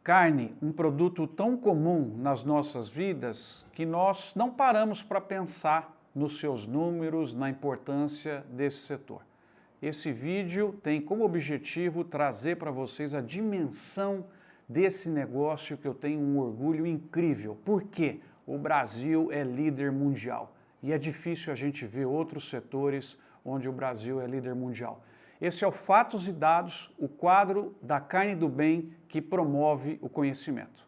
Carne, um produto tão comum nas nossas vidas que nós não paramos para pensar nos seus números, na importância desse setor. Esse vídeo tem como objetivo trazer para vocês a dimensão desse negócio que eu tenho um orgulho incrível. Por quê? O Brasil é líder mundial e é difícil a gente ver outros setores onde o Brasil é líder mundial. Esse é o Fatos e Dados, o quadro da carne do bem que promove o conhecimento.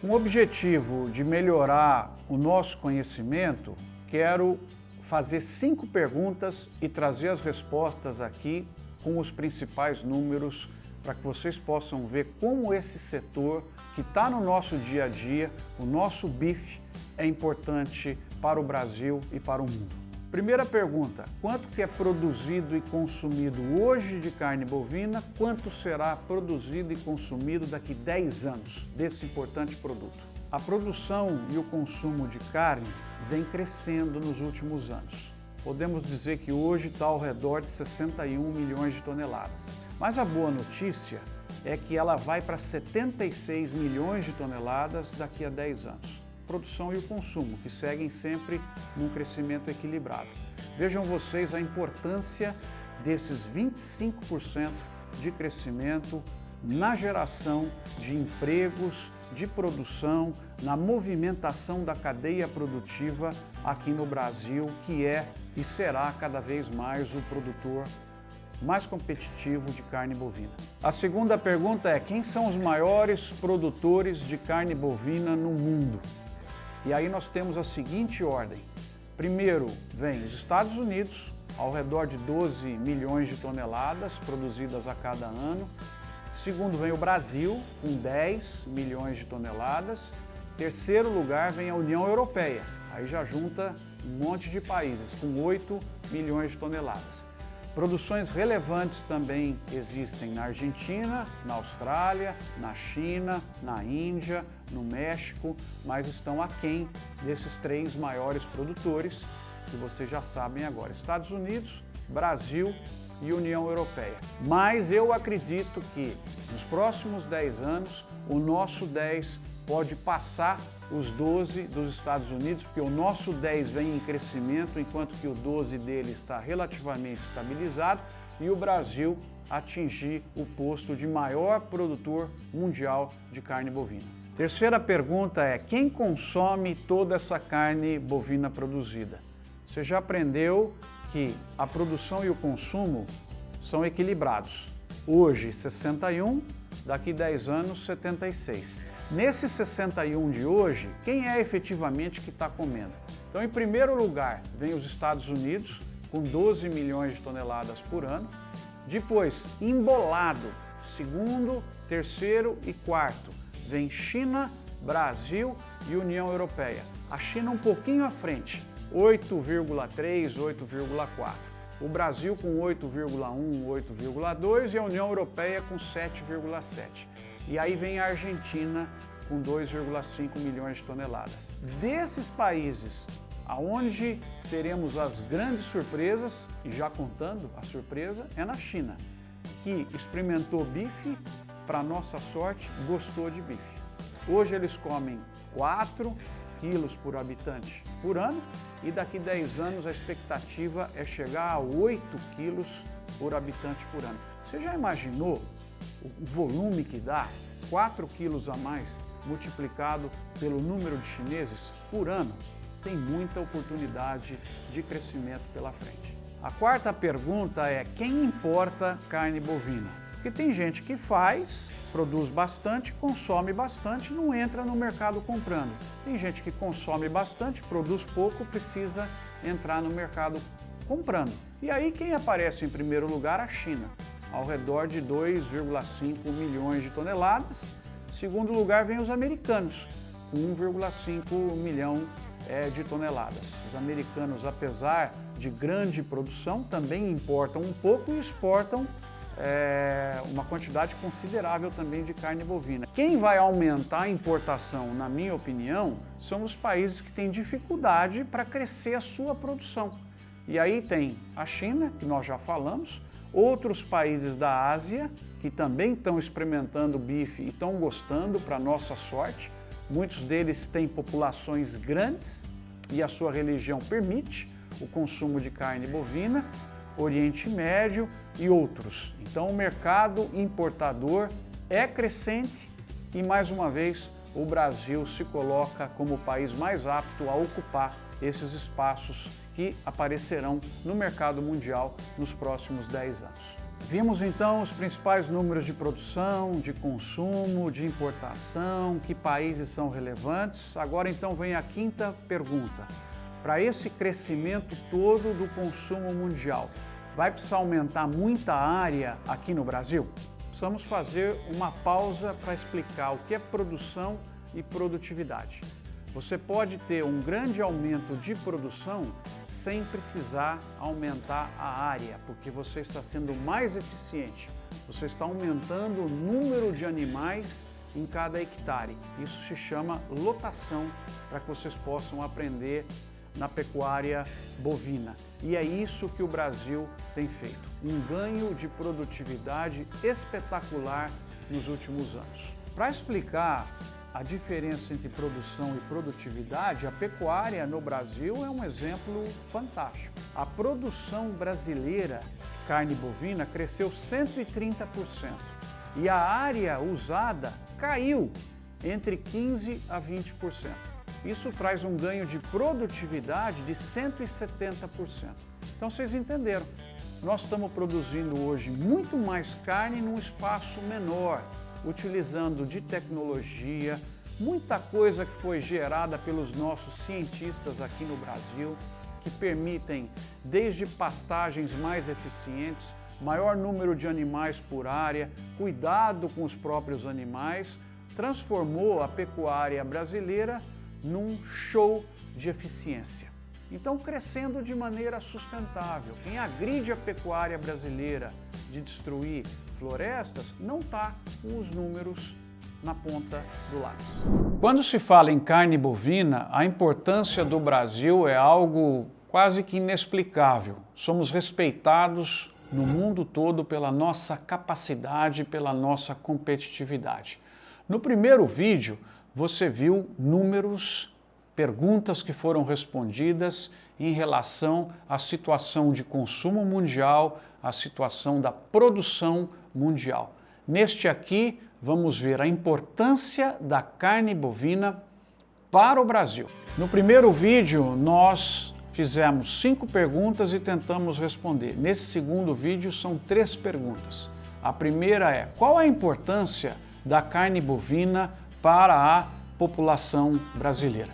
Com o objetivo de melhorar o nosso conhecimento, quero fazer 5 perguntas e trazer as respostas aqui com os principais números para que vocês possam ver como esse setor que está no nosso dia a dia, o nosso bife, é importante para o Brasil e para o mundo. Primeira pergunta, quanto que é produzido e consumido hoje de carne bovina, quanto será produzido e consumido daqui 10 anos desse importante produto? A produção e o consumo de carne vem crescendo nos últimos anos. Podemos dizer que hoje está ao redor de 61 milhões de toneladas. Mas a boa notícia é que ela vai para 76 milhões de toneladas daqui a 10 anos. Produção e o consumo, que seguem sempre num crescimento equilibrado. Vejam vocês a importância desses 25% de crescimento na geração de empregos, de produção, na movimentação da cadeia produtiva aqui no Brasil, que é e será cada vez mais o produtor mais competitivo de carne bovina. A segunda pergunta é: quem são os maiores produtores de carne bovina no mundo? E aí nós temos a seguinte ordem. Primeiro vem os Estados Unidos, ao redor de 12 milhões de toneladas produzidas a cada ano. Segundo vem o Brasil, com 10 milhões de toneladas. Terceiro lugar vem a União Europeia, aí já junta um monte de países, com 8 milhões de toneladas. Produções relevantes também existem na Argentina, na Austrália, na China, na Índia, no México, mas estão aquém desses 3 maiores produtores, que vocês já sabem agora: Estados Unidos, Brasil e União Europeia. Mas eu acredito que nos próximos 10 anos o nosso 10 pode passar os 12 dos Estados Unidos, porque o nosso 10 vem em crescimento, enquanto que o 12 dele está relativamente estabilizado, e o Brasil atingir o posto de maior produtor mundial de carne bovina. Terceira pergunta é: quem consome toda essa carne bovina produzida? Você já aprendeu que a produção e o consumo são equilibrados. Hoje 61, daqui 10 anos 76. Nesse 61 de hoje, quem é efetivamente que está comendo? Então, em primeiro lugar, vem os Estados Unidos, com 12 milhões de toneladas por ano. Depois, embolado, segundo, terceiro e quarto, vem China, Brasil e União Europeia. A China um pouquinho à frente, 8,3, 8,4. O Brasil com 8,1, 8,2 e a União Europeia com 7,7. E aí vem a Argentina com 2,5 milhões de toneladas. Desses países, aonde teremos as grandes surpresas, e já contando a surpresa, é na China, que experimentou bife, para nossa sorte, gostou de bife. Hoje eles comem 4 quilos por habitante por ano e daqui 10 anos a expectativa é chegar a 8 quilos por habitante por ano. Você já imaginou o volume que dá? 4 quilos a mais multiplicado pelo número de chineses por ano? Tem muita oportunidade de crescimento pela frente. A quarta pergunta é: quem importa carne bovina? Porque tem gente que faz, produz bastante, consome bastante, não entra no mercado comprando. Tem gente que consome bastante, produz pouco, precisa entrar no mercado comprando. E aí quem aparece em primeiro lugar? A China, ao redor de 2,5 milhões de toneladas. Em segundo lugar vem os americanos, com 1,5 milhão de toneladas. Os americanos, apesar de grande produção, também importam um pouco e exportam uma quantidade considerável também de carne bovina. Quem vai aumentar a importação, na minha opinião, são os países que têm dificuldade para crescer a sua produção. E aí tem a China, que nós já falamos, outros países da Ásia, que também estão experimentando bife e estão gostando, para nossa sorte. Muitos deles têm populações grandes e a sua religião permite o consumo de carne bovina, Oriente Médio e outros. Então o mercado importador é crescente e, mais uma vez, o Brasil se coloca como o país mais apto a ocupar esses espaços que aparecerão no mercado mundial nos próximos 10 anos. Vimos então os principais números de produção, de consumo, de importação, que países são relevantes. Agora então vem a quinta pergunta. Para esse crescimento todo do consumo mundial, vai precisar aumentar muita área aqui no Brasil? Precisamos fazer uma pausa para explicar o que é produção e produtividade. Você pode ter um grande aumento de produção sem precisar aumentar a área, porque você está sendo mais eficiente. Você está aumentando o número de animais em cada hectare. Isso se chama lotação, para que vocês possam aprender na pecuária bovina. E é isso que o Brasil tem feito. Um ganho de produtividade espetacular nos últimos anos. Para explicar a diferença entre produção e produtividade, a pecuária no Brasil é um exemplo fantástico. A produção brasileira de carne bovina cresceu 130% e a área usada caiu entre 15% a 20%. Isso traz um ganho de produtividade de 170%. Então vocês entenderam, nós estamos produzindo hoje muito mais carne num espaço menor, utilizando de tecnologia, muita coisa que foi gerada pelos nossos cientistas aqui no Brasil, que permitem desde pastagens mais eficientes, maior número de animais por área, cuidado com os próprios animais, transformou a pecuária brasileira num show de eficiência. Então, crescendo de maneira sustentável. Quem agride a pecuária brasileira de destruir florestas não está com os números na ponta do lápis. Quando se fala em carne bovina, a importância do Brasil é algo quase que inexplicável. Somos respeitados no mundo todo pela nossa capacidade, pela nossa competitividade. No primeiro vídeo, você viu números, perguntas que foram respondidas em relação à situação de consumo mundial, à situação da produção mundial. Neste aqui, vamos ver a importância da carne bovina para o Brasil. No primeiro vídeo, nós fizemos 5 perguntas e tentamos responder. Nesse segundo vídeo, são 3 perguntas. A primeira é: qual a importância da carne bovina para a população brasileira?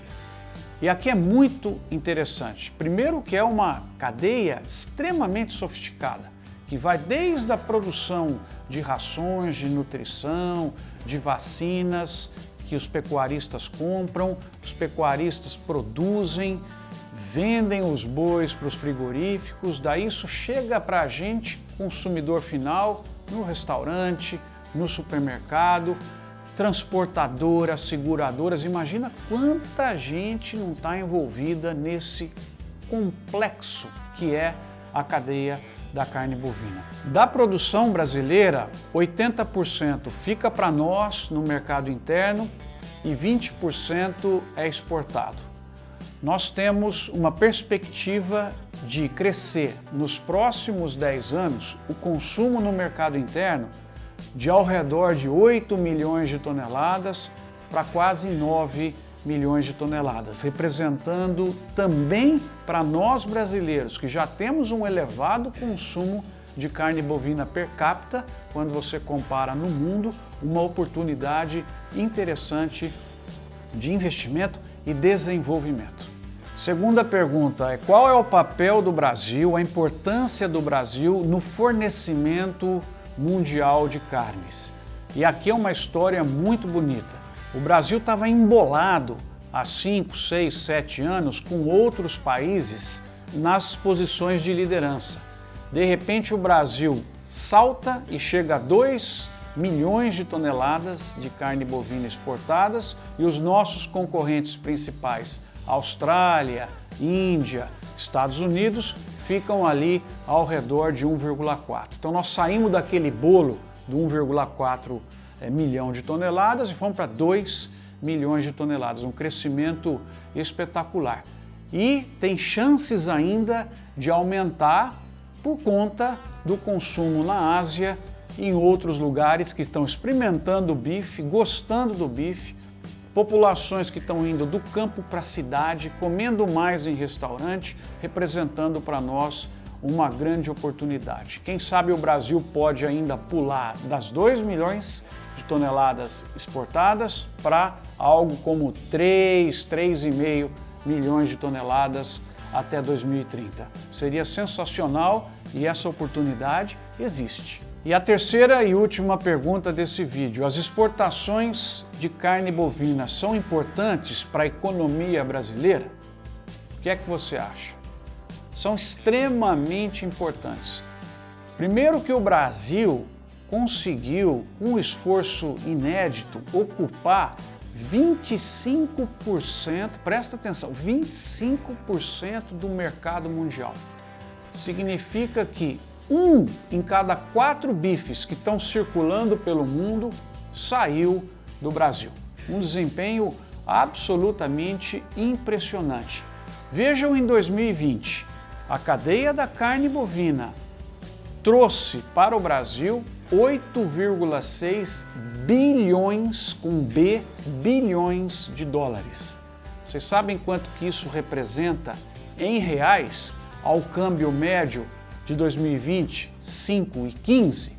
E aqui é muito interessante. Primeiro que é uma cadeia extremamente sofisticada, que vai desde a produção de rações, de nutrição, de vacinas, que os pecuaristas compram, os pecuaristas produzem, vendem os bois para os frigoríficos, daí isso chega para a gente, consumidor final, no restaurante, no supermercado, transportadoras, seguradoras. Imagina quanta gente não está envolvida nesse complexo que é a cadeia da carne bovina. Da produção brasileira, 80% fica para nós no mercado interno e 20% é exportado. Nós temos uma perspectiva de crescer nos próximos 10 anos o consumo no mercado interno de ao redor de 8 milhões de toneladas para quase 9 milhões de toneladas, representando também para nós brasileiros, que já temos um elevado consumo de carne bovina per capita, quando você compara no mundo, uma oportunidade interessante de investimento e desenvolvimento. Segunda pergunta é: qual é o papel do Brasil, a importância do Brasil no fornecimento mundial de carnes? E aqui é uma história muito bonita. O Brasil estava embolado há 5, 6, 7 anos com outros países nas posições de liderança. De repente o Brasil salta e chega a 2 milhões de toneladas de carne bovina exportadas e os nossos concorrentes principais, Austrália, Índia, Estados Unidos, ficam ali ao redor de 1,4. Então nós saímos daquele bolo do 1,4 milhão de toneladas e fomos para 2 milhões de toneladas, um crescimento espetacular. E tem chances ainda de aumentar por conta do consumo na Ásia e em outros lugares que estão experimentando o bife, gostando do bife, populações que estão indo do campo para a cidade, comendo mais em restaurante, representando para nós uma grande oportunidade. Quem sabe o Brasil pode ainda pular das 2 milhões de toneladas exportadas para algo como 3,5 milhões de toneladas até 2030. Seria sensacional e essa oportunidade existe. E a terceira e última pergunta desse vídeo: as exportações de carne bovina são importantes para a economia brasileira? O que é que você acha? São extremamente importantes. Primeiro que o Brasil conseguiu, com um esforço inédito, ocupar 25%, presta atenção, 25% do mercado mundial. Significa que 1 em cada 4 bifes que estão circulando pelo mundo saiu do Brasil. Um desempenho absolutamente impressionante. Vejam em 2020, a cadeia da carne bovina trouxe para o Brasil 8,6 bilhões, com B, bilhões de dólares. Vocês sabem quanto que isso representa em reais ao câmbio médio de 2020, 5 e 15?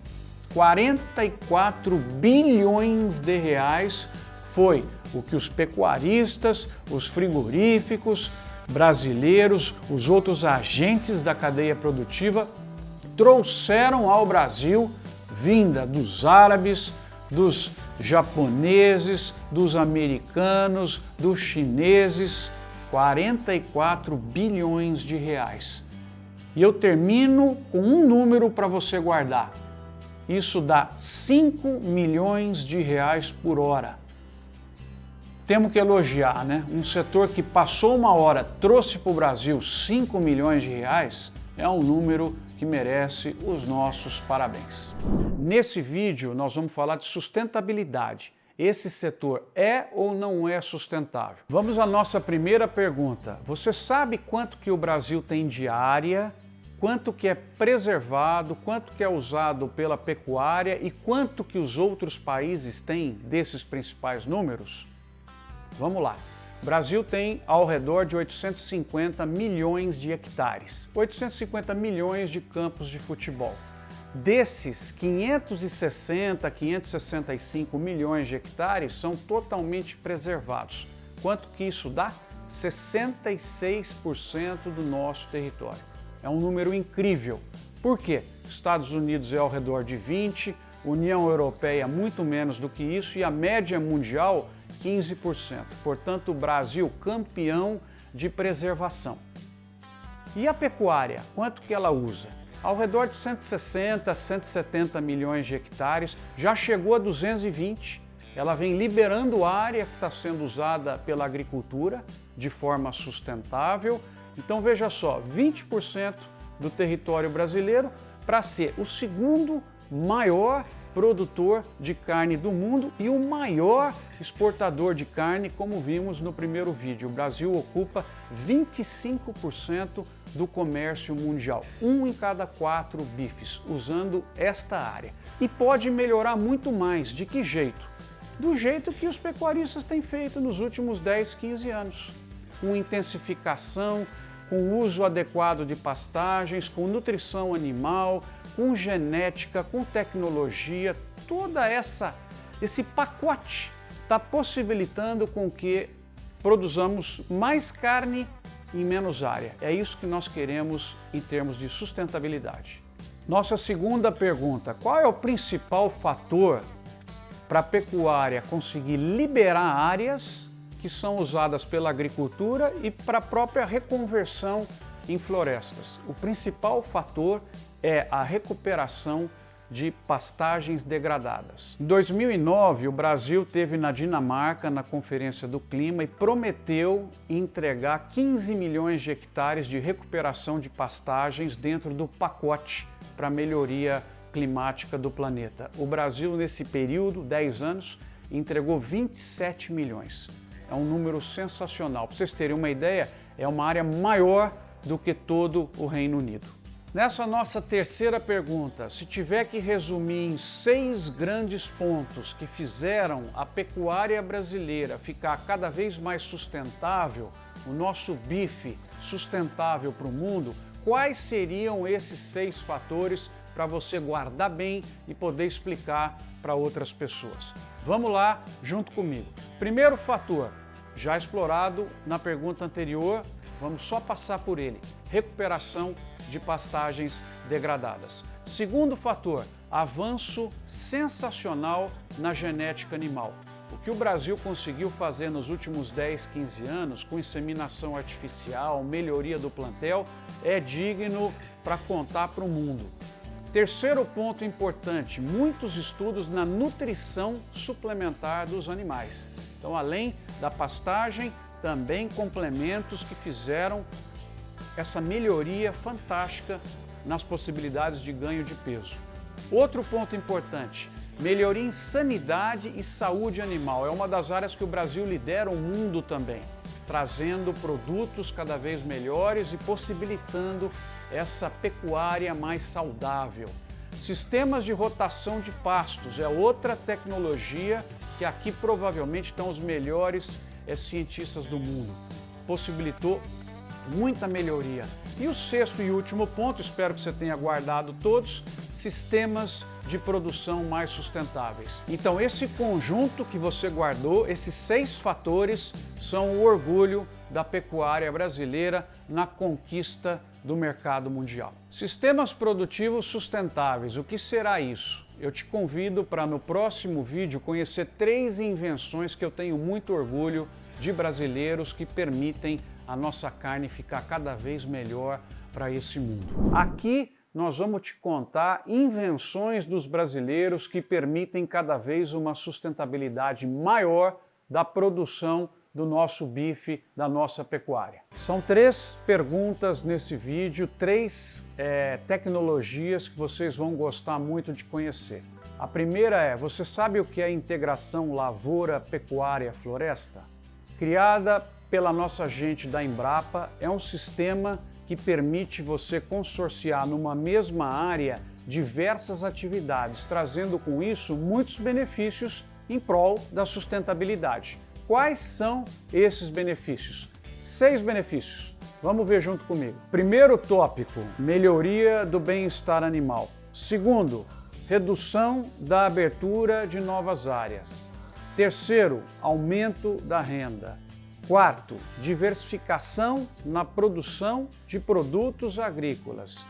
44 bilhões de reais foi o que os pecuaristas, os frigoríficos brasileiros, os outros agentes da cadeia produtiva trouxeram ao Brasil, vinda dos árabes, dos japoneses, dos americanos, dos chineses, 44 bilhões de reais. E eu termino com um número para você guardar. Isso dá 5 milhões de reais por hora. Temos que elogiar, né? Um setor que passou uma hora, trouxe para o Brasil 5 milhões de reais, é um número que merece os nossos parabéns. Nesse vídeo nós vamos falar de sustentabilidade. Esse setor é ou não é sustentável? Vamos à nossa primeira pergunta. Você sabe quanto que o Brasil tem de área, quanto que é preservado, quanto que é usado pela pecuária e quanto que os outros países têm desses principais números? Vamos lá. O Brasil tem ao redor de 850 milhões de hectares, 850 milhões de campos de futebol. Desses, 560, 565 milhões de hectares são totalmente preservados. Quanto que isso dá? 66% do nosso território. É um número incrível. Por quê? Estados Unidos é ao redor de 20%, União Europeia muito menos do que isso e a média mundial 15%. Portanto, o Brasil campeão de preservação. E a pecuária, quanto que ela usa? Ao redor de 160, 170 milhões de hectares, já chegou a 220. Ela vem liberando área que está sendo usada pela agricultura de forma sustentável. Então veja só, 20% do território brasileiro para ser o segundo maior produtor de carne do mundo e o maior exportador de carne, como vimos no primeiro vídeo. O Brasil ocupa 25% do comércio mundial, 1 em cada 4 bifes, usando esta área. E pode melhorar muito mais. De que jeito? Do jeito que os pecuaristas têm feito nos últimos 10, 15 anos, com intensificação, com uso adequado de pastagens, com nutrição animal, com genética, com tecnologia, toda esse pacote está possibilitando com que produzamos mais carne em menos área. É isso que nós queremos em termos de sustentabilidade. Nossa segunda pergunta: qual é o principal fator para a pecuária conseguir liberar áreas que são usadas pela agricultura e para a própria reconversão em florestas? O principal fator é a recuperação de pastagens degradadas. Em 2009, o Brasil teve na Dinamarca, na Conferência do Clima, e prometeu entregar 15 milhões de hectares de recuperação de pastagens dentro do pacote para melhoria climática do planeta. O Brasil, nesse período, 10 anos, entregou 27 milhões. É um número sensacional. Para vocês terem uma ideia, é uma área maior do que todo o Reino Unido. Nessa nossa terceira pergunta, se tiver que resumir em 6 grandes pontos que fizeram a pecuária brasileira ficar cada vez mais sustentável, o nosso bife sustentável para o mundo, quais seriam esses 6 fatores para você guardar bem e poder explicar para outras pessoas? Vamos lá, junto comigo. Primeiro fator, já explorado na pergunta anterior, vamos só passar por ele: recuperação de pastagens degradadas. Segundo fator, avanço sensacional na genética animal. O que o Brasil conseguiu fazer nos últimos 10, 15 anos com inseminação artificial, melhoria do plantel, é digno para contar para o mundo. Terceiro ponto importante, muitos estudos na nutrição suplementar dos animais. Então, além da pastagem, também complementos que fizeram essa melhoria fantástica nas possibilidades de ganho de peso. Outro ponto importante, melhoria em sanidade e saúde animal. É uma das áreas que o Brasil lidera o mundo também, trazendo produtos cada vez melhores e possibilitando essa pecuária mais saudável. Sistemas de rotação de pastos é outra tecnologia que aqui provavelmente estão os melhores cientistas do mundo. Possibilitou muita melhoria. E o sexto e último ponto, espero que você tenha guardado todos, sistemas de produção mais sustentáveis. Então, esse conjunto que você guardou, esses 6 fatores, são o orgulho da pecuária brasileira na conquista do mercado mundial. Sistemas produtivos sustentáveis, o que será isso? Eu te convido para no próximo vídeo conhecer 3 invenções que eu tenho muito orgulho de brasileiros que permitem a nossa carne ficar cada vez melhor para esse mundo. Aqui nós vamos te contar invenções dos brasileiros que permitem cada vez uma sustentabilidade maior da produção do nosso bife, da nossa pecuária. São 3 perguntas nesse vídeo, 3 tecnologias que vocês vão gostar muito de conhecer. A primeira é, você sabe o que é a integração lavoura-pecuária-floresta? Criada pela nossa gente da Embrapa, é um sistema que permite você consorciar numa mesma área diversas atividades, trazendo com isso muitos benefícios em prol da sustentabilidade. Quais são esses benefícios? 6 benefícios. Vamos ver junto comigo. Primeiro tópico, melhoria do bem-estar animal. Segundo, redução da abertura de novas áreas. Terceiro, aumento da renda. Quarto, diversificação na produção de produtos agrícolas.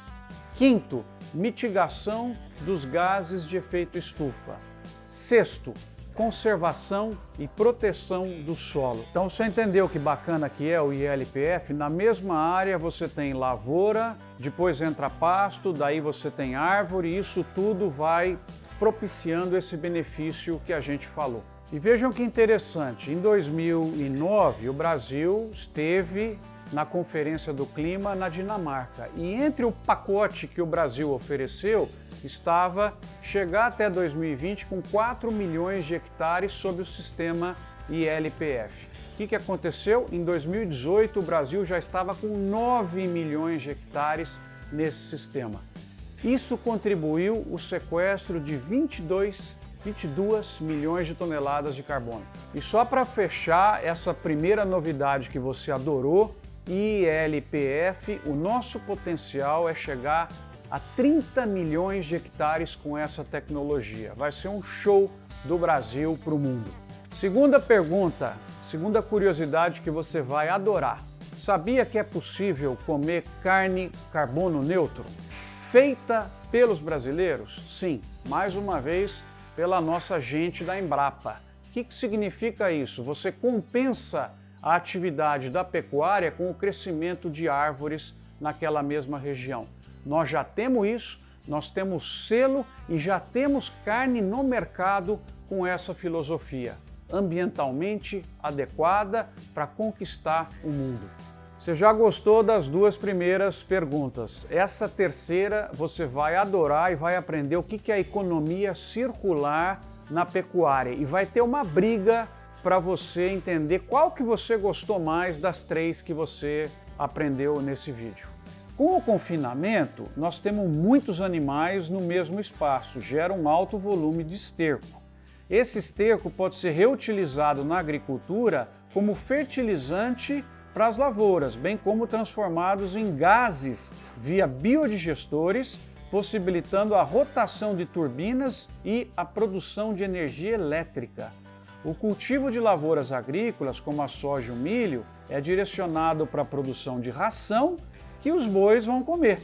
Quinto, mitigação dos gases de efeito estufa. Sexto, conservação e proteção do solo. Então você entendeu que bacana que é o ILPF? Na mesma área você tem lavoura, depois entra pasto, daí você tem árvore, e isso tudo vai propiciando esse benefício que a gente falou. E vejam que interessante, em 2009 o Brasil esteve na Conferência do Clima na Dinamarca, e entre o pacote que o Brasil ofereceu estava chegar até 2020 com 4 milhões de hectares sob o sistema ILPF. O que aconteceu? Em 2018 o Brasil já estava com 9 milhões de hectares nesse sistema. Isso contribuiu o sequestro de 22 milhões de toneladas de carbono. E só para fechar essa primeira novidade que você adorou, ILPF, o nosso potencial é chegar a 30 milhões de hectares com essa tecnologia. Vai ser um show do Brasil para o mundo. Segunda pergunta, segunda curiosidade que você vai adorar. Sabia que é possível comer carne carbono neutro? Feita pelos brasileiros? Sim, mais uma vez pela nossa gente da Embrapa. O que significa isso? Você compensa a atividade da pecuária com o crescimento de árvores naquela mesma região. Nós já temos isso nós temos selo e já temos carne no mercado com essa filosofia, ambientalmente adequada para conquistar o mundo. Você já gostou das duas primeiras perguntas? Essa terceira você vai adorar e vai aprender o que é a economia circular na pecuária. E vai ter uma briga para você entender qual que você gostou mais das três que você aprendeu nesse vídeo. Com o confinamento, nós temos muitos animais no mesmo espaço, gera um alto volume de esterco. Esse esterco pode ser reutilizado na agricultura como fertilizante para as lavouras, bem como transformados em gases via biodigestores, possibilitando a rotação de turbinas e a produção de energia elétrica. O cultivo de lavouras agrícolas, como a soja e o milho, é direcionado para a produção de ração que os bois vão comer.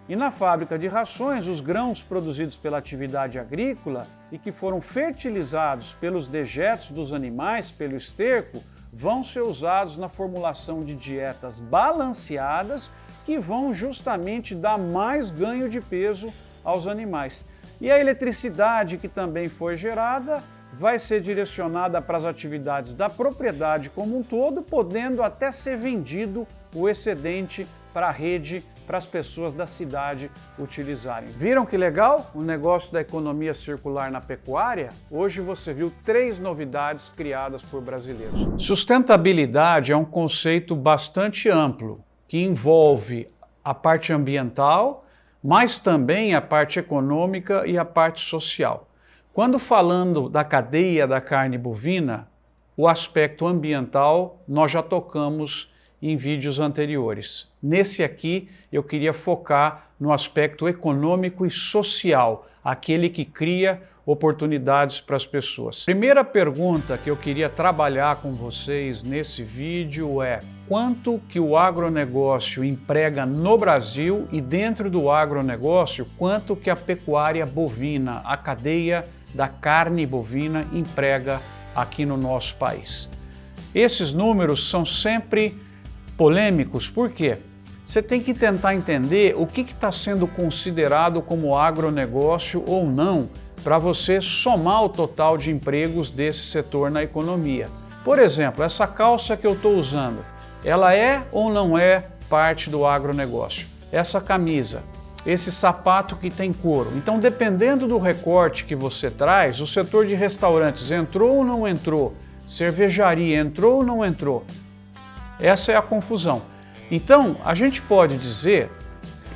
E na fábrica de rações, os grãos produzidos pela atividade agrícola e que foram fertilizados pelos dejetos dos animais, pelo esterco, vão ser usados na formulação de dietas balanceadas que vão justamente dar mais ganho de peso aos animais. E a eletricidade que também foi gerada vai ser direcionada para as atividades da propriedade como um todo, podendo até ser vendido o excedente para a rede, para as pessoas da cidade utilizarem. Viram que legal o negócio da economia circular na pecuária? Hoje você viu 3 novidades criadas por brasileiros. Sustentabilidade é um conceito bastante amplo, que envolve a parte ambiental, mas também a parte econômica e a parte social. Quando falando da cadeia da carne bovina, o aspecto ambiental nós já tocamos em vídeos anteriores. Nesse aqui eu queria focar no aspecto econômico e social, aquele que cria oportunidades para as pessoas. Primeira pergunta que eu queria trabalhar com vocês nesse vídeo é: quanto que o agronegócio emprega no Brasil e dentro do agronegócio, quanto que a pecuária bovina, a cadeia da carne bovina emprega aqui no nosso país? Esses números são sempre polêmicos, por quê? Você tem que tentar entender o que está sendo considerado como agronegócio ou não para você somar o total de empregos desse setor na economia. Por exemplo, essa calça que eu estou usando, ela é ou não é parte do agronegócio? Essa camisa, esse sapato que tem couro. Então, dependendo do recorte que você traz, o setor de restaurantes entrou ou não entrou? Cervejaria entrou ou não entrou? Essa é a confusão. Então, a gente pode dizer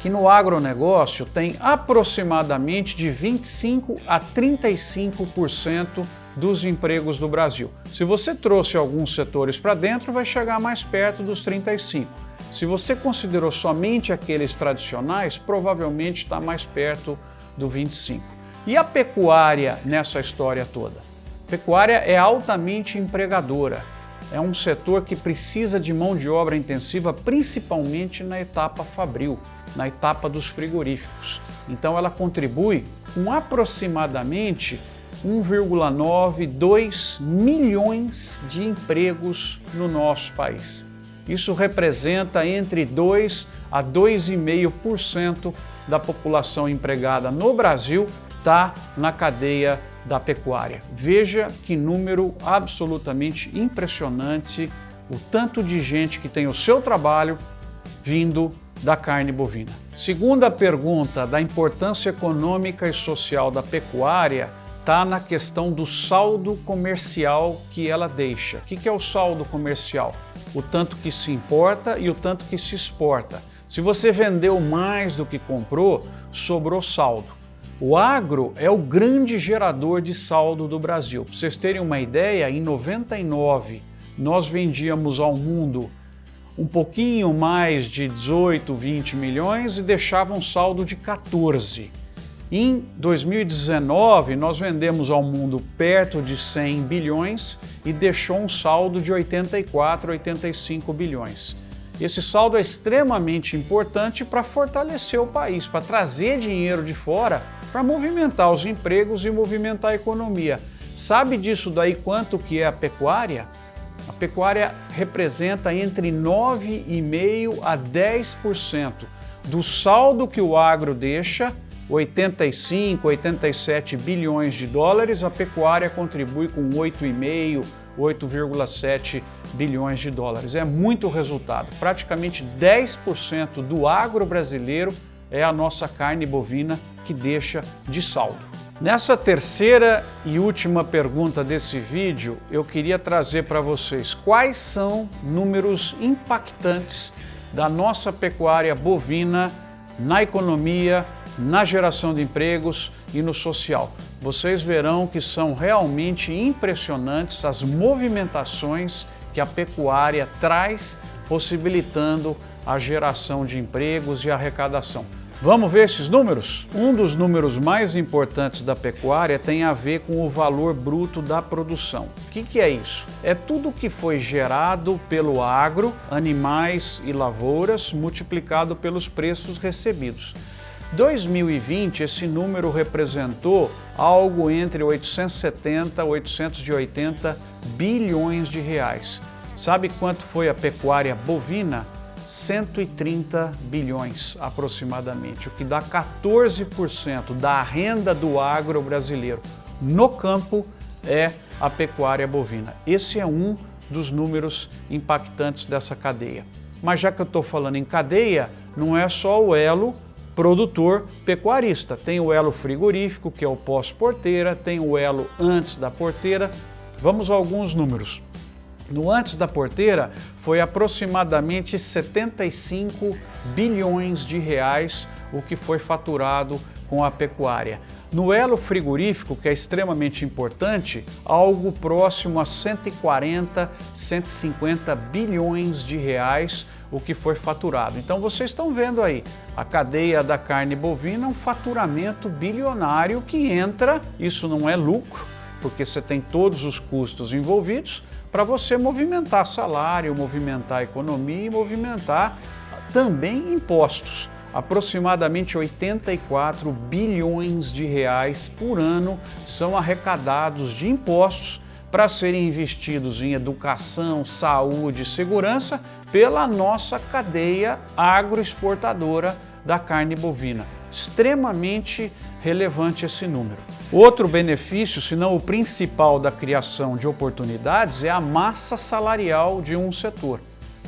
que no agronegócio tem aproximadamente de 25% a 35% dos empregos do Brasil. Se você trouxe alguns setores para dentro, vai chegar mais perto dos 35%. Se você considerou somente aqueles tradicionais, provavelmente está mais perto do 25%. E a pecuária nessa história toda? A pecuária é altamente empregadora. É um setor que precisa de mão de obra intensiva, principalmente na etapa fabril, na etapa dos frigoríficos. Então ela contribui com aproximadamente 1,9, 2 milhões de empregos no nosso país. Isso representa entre 2 a 2,5% da população empregada no Brasil está na cadeia da pecuária. Veja que número absolutamente impressionante, o tanto de gente que tem o seu trabalho vindo da carne bovina. Segunda pergunta da importância econômica e social da pecuária está na questão do saldo comercial que ela deixa. O que é o saldo comercial? O tanto que se importa e o tanto que se exporta. Se você vendeu mais do que comprou, sobrou saldo. O agro é o grande gerador de saldo do Brasil. Para vocês terem uma ideia, em 99 nós vendíamos ao mundo um pouquinho mais de 18, 20 milhões e deixava um saldo de 14. Em 2019 nós vendemos ao mundo perto de 100 bilhões e deixou um saldo de 84, 85 bilhões. Esse saldo é extremamente importante para fortalecer o país, para trazer dinheiro de fora, para movimentar os empregos e movimentar a economia. Sabe disso daí quanto que é a pecuária? A pecuária representa entre 9,5% a 10% do saldo que o agro deixa 85, 87 bilhões de dólares, a pecuária contribui com 8,5, 8,7 bilhões de dólares. É muito resultado. Praticamente 10% do agro brasileiro é a nossa carne bovina que deixa de saldo. Nessa terceira e última pergunta desse vídeo, eu queria trazer para vocês quais são números impactantes da nossa pecuária bovina na economia, na geração de empregos e no social. Vocês verão que são realmente impressionantes as movimentações que a pecuária traz, possibilitando a geração de empregos e arrecadação. Vamos ver esses números? Um dos números mais importantes da pecuária tem a ver com o valor bruto da produção. O que é isso? É tudo que foi gerado pelo agro, animais e lavouras, multiplicado pelos preços recebidos. 2020, esse número representou algo entre 870 e 880 bilhões de reais. Sabe quanto foi a pecuária bovina? 130 bilhões aproximadamente, o que dá 14% da renda do agro brasileiro no campo é a pecuária bovina. Esse é um dos números impactantes dessa cadeia. Mas já que eu estou falando em cadeia, não é só o elo produtor pecuarista, tem o elo frigorífico, que é o pós-porteira, tem o elo antes da porteira. Vamos a alguns números. No antes da porteira foi aproximadamente 75 bilhões de reais o que foi faturado com a pecuária. No elo frigorífico, que é extremamente importante, algo próximo a 140, 150 bilhões de reais o que foi faturado. Então vocês estão vendo aí, a cadeia da carne bovina, um faturamento bilionário que entra, isso não é lucro, porque você tem todos os custos envolvidos, para você movimentar salário, movimentar a economia e movimentar também impostos. Aproximadamente 84 bilhões de reais por ano são arrecadados de impostos para serem investidos em educação, saúde e segurança pela nossa cadeia agroexportadora da carne bovina. Extremamente relevante esse número. Outro benefício, se não o principal da criação de oportunidades, é a massa salarial de um setor.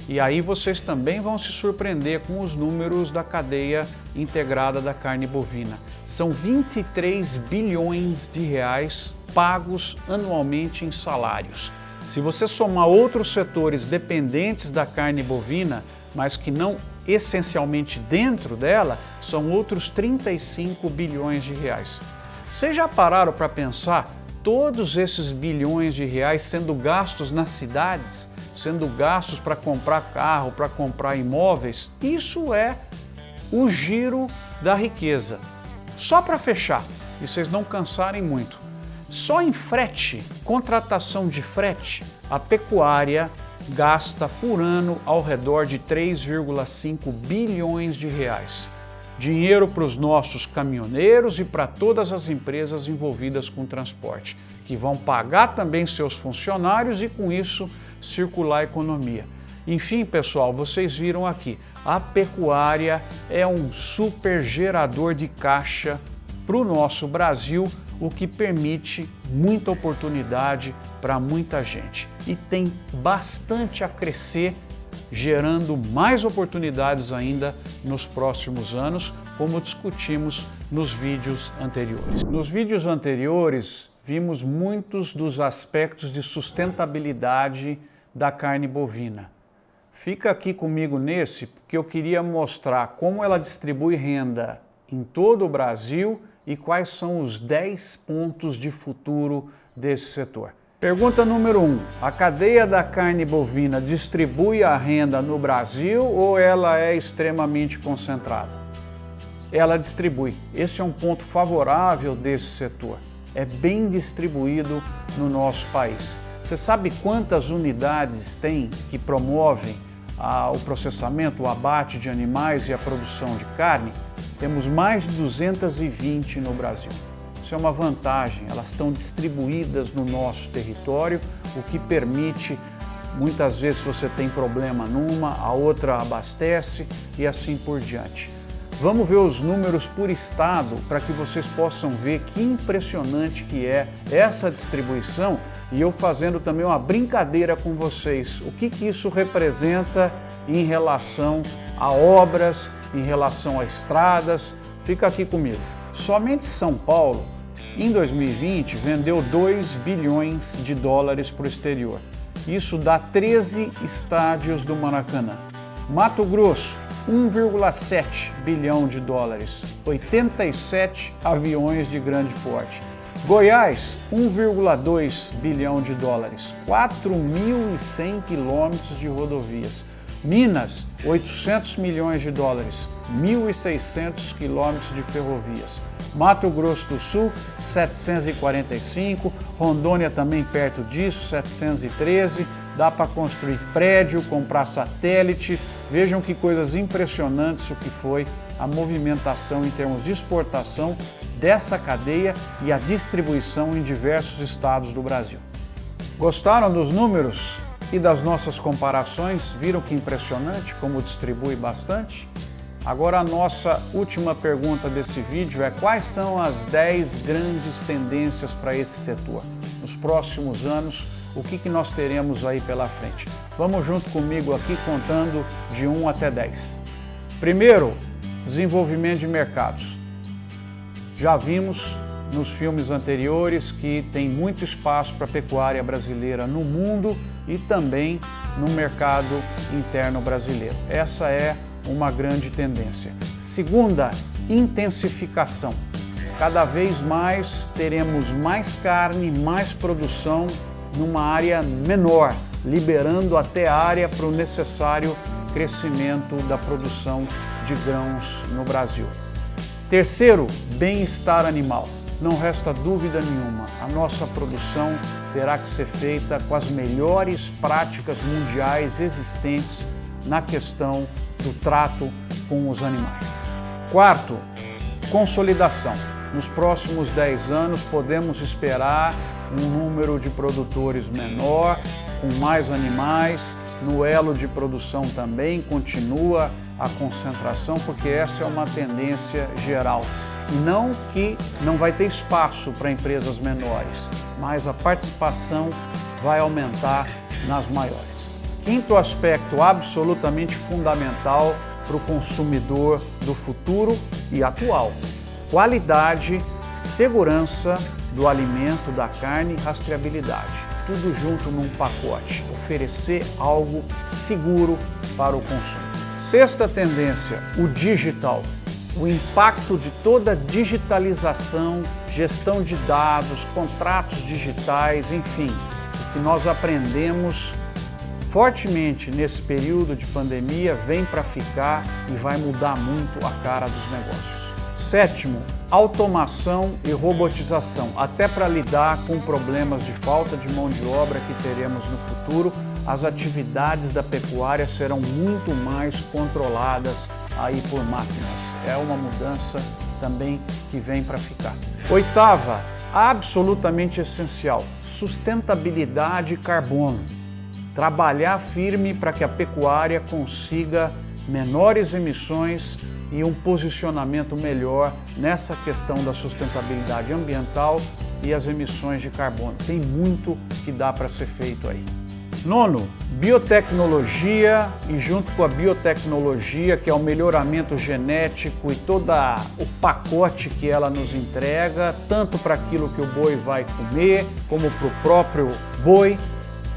E aí vocês também vão se surpreender com os números da cadeia integrada da carne bovina. São 23 bilhões de reais pagos anualmente em salários. Se você somar outros setores dependentes da carne bovina, mas que não essencialmente dentro dela, são outros 35 bilhões de reais. Vocês já pararam para pensar todos esses bilhões de reais sendo gastos nas cidades, sendo gastos para comprar carro, para comprar imóveis? Isso é o giro da riqueza. Só para fechar, e vocês não cansarem muito, só em frete, contratação de frete, a pecuária gasta por ano ao redor de 3,5 bilhões de reais. Dinheiro para os nossos caminhoneiros e para todas as empresas envolvidas com transporte, que vão pagar também seus funcionários e com isso circular a economia. Enfim, pessoal, vocês viram aqui, a pecuária é um super gerador de caixa para o nosso Brasil, o que permite muita oportunidade para muita gente. E tem bastante a crescer, gerando mais oportunidades ainda nos próximos anos, como discutimos nos vídeos anteriores. Nos vídeos anteriores, vimos muitos dos aspectos de sustentabilidade da carne bovina. Fica aqui comigo nesse, porque eu queria mostrar como ela distribui renda em todo o Brasil e quais são os 10 pontos de futuro desse setor. Pergunta número 1. A cadeia da carne bovina distribui a renda no Brasil ou ela é extremamente concentrada? Ela distribui. Esse é um ponto favorável desse setor. É bem distribuído no nosso país. Você sabe quantas unidades tem que promovem o processamento, o abate de animais e a produção de carne? Temos mais de 220 no Brasil. Isso é uma vantagem, elas estão distribuídas no nosso território, o que permite, muitas vezes, se você tem problema numa, a outra abastece e assim por diante. Vamos ver os números por estado para que vocês possam ver que impressionante que é essa distribuição e eu fazendo também uma brincadeira com vocês. O que isso representa em relação a obras, em relação a estradas? Fica aqui comigo. Somente São Paulo, em 2020, vendeu 2 bilhões de dólares para o exterior. Isso dá 13 estádios do Maracanã. Mato Grosso, 1,7 bilhão de dólares, 87 aviões de grande porte. Goiás, 1,2 bilhão de dólares, 4.100 quilômetros de rodovias. Minas, 800 milhões de dólares, 1.600 quilômetros de ferrovias. Mato Grosso do Sul, 745, Rondônia também perto disso, 713, dá para construir prédio, comprar satélite. Vejam que coisas impressionantes o que foi a movimentação em termos de exportação dessa cadeia e a distribuição em diversos estados do Brasil. Gostaram dos números e das nossas comparações? Viram que impressionante como distribui bastante? Agora a nossa última pergunta desse vídeo é: quais são as 10 grandes tendências para esse setor? Nos próximos anos, o que nós teremos aí pela frente? Vamos junto comigo aqui contando de 1 até 10. Primeiro, desenvolvimento de mercados. Já vimos nos filmes anteriores que tem muito espaço para a pecuária brasileira no mundo e também no mercado interno brasileiro. Essa é uma grande tendência. Segunda, intensificação. Cada vez mais teremos mais carne, mais produção numa área menor, liberando até área para o necessário crescimento da produção de grãos no Brasil. Terceiro, bem-estar animal. Não resta dúvida nenhuma, a nossa produção terá que ser feita com as melhores práticas mundiais existentes na questão do trato com os animais. Quarto, consolidação. Nos próximos 10 anos podemos esperar um número de produtores menor, com mais animais. No elo de produção também continua a concentração, porque essa é uma tendência geral. Não que não vai ter espaço para empresas menores, mas a participação vai aumentar nas maiores. Quinto aspecto absolutamente fundamental para o consumidor do futuro e atual: qualidade, segurança do alimento, da carne e rastreabilidade. Tudo junto num pacote, oferecer algo seguro para o consumo. Sexta tendência, o digital. O impacto de toda a digitalização, gestão de dados, contratos digitais, enfim, o que nós aprendemos fortemente nesse período de pandemia vem para ficar e vai mudar muito a cara dos negócios. Sétimo, automação e robotização. Até para lidar com problemas de falta de mão de obra que teremos no futuro, as atividades da pecuária serão muito mais controladas aí por máquinas. É uma mudança também que vem para ficar. Oitava, absolutamente essencial, sustentabilidade e carbono. Trabalhar firme para que a pecuária consiga menores emissões e um posicionamento melhor nessa questão da sustentabilidade ambiental e as emissões de carbono. Tem muito que dá para ser feito aí. Nono, biotecnologia, e junto com a biotecnologia, que é o melhoramento genético e todo o pacote que ela nos entrega, tanto para aquilo que o boi vai comer, como para o próprio boi,